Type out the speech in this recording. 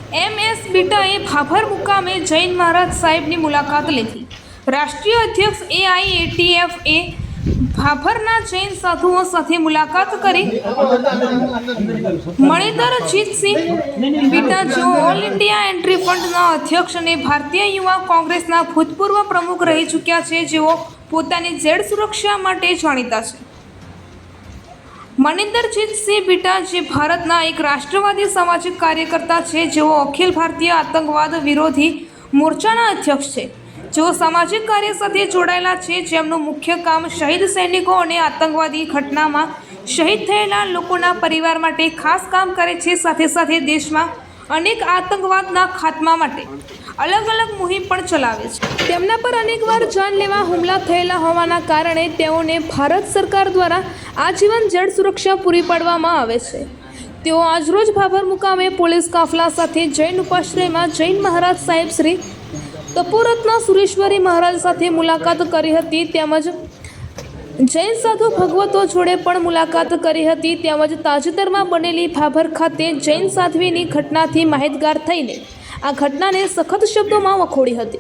MS બીટાએ Bhabhar મુકામે જૈન મહારાજ સાહેબની મુલાકાત લીધી। રાષ્ટ્રીય અધ્યક્ષ AIATF એ ભાભરના જૈન સાધુઓ સાથે મુલાકાત કરી। મણિધર જીતસિંહ બીટા જેઓ ઓલ ઇન્ડિયા એન્ટ્રી ફંડના અધ્યક્ષ અને ભારતીય યુવા કોંગ્રેસના ભૂતપૂર્વ પ્રમુખ રહી ચૂક્યા છે, જેઓ પોતાની ઝેડ સુરક્ષા માટે જાણીતા છે। મણિંદરજીતસિંહ બીટા જે ભારતના એક રાષ્ટ્રવાદી સામાજિક કાર્યકર્તા છે, જેઓ અખિલ ભારતીય આતંકવાદ વિરોધી મોરચાના અધ્યક્ષ છે, જેઓ સામાજિક કાર્ય સાથે જોડાયેલા છે, જેમનું મુખ્ય કામ શહીદ સૈનિકો અને આતંકવાદી ઘટનામાં શહીદ થયેલા લોકોના પરિવાર માટે ખાસ કામ કરે છે। સાથે સાથે દેશમાં અનેક આતંકવાદના ખાત્મા માટે અલગ અલગ મુહિમ પણ ચલાવે છે। તેમના પર અનેકવાર જાનલેવા હુમલા થયેલા હોવાના કારણે તેઓને ભારત સરકાર દ્વારા આજીવન જળ સુરક્ષા પૂરી પાડવામાં આવે છે। તેઓ આજરોજ ભાભર મુકામે પોલીસ કાફલા સાથે જૈન ઉપાશ્રયમાં જૈન મહારાજ સાહેબ શ્રી તપોરત્ન સુરેશ્વરી મહારાજ સાથે મુલાકાત કરી હતી, તેમજ જૈન સાધુ ભગવતો જોડે પણ મુલાકાત કરી હતી, તેમજ તાજેતરમાં બનેલી ભાભર ખાતે જૈન સાધ્વીની ઘટનાથી માહિતગાર થઈને આ ઘટનાને સખત શબ્દોમાં વખોડી હતી।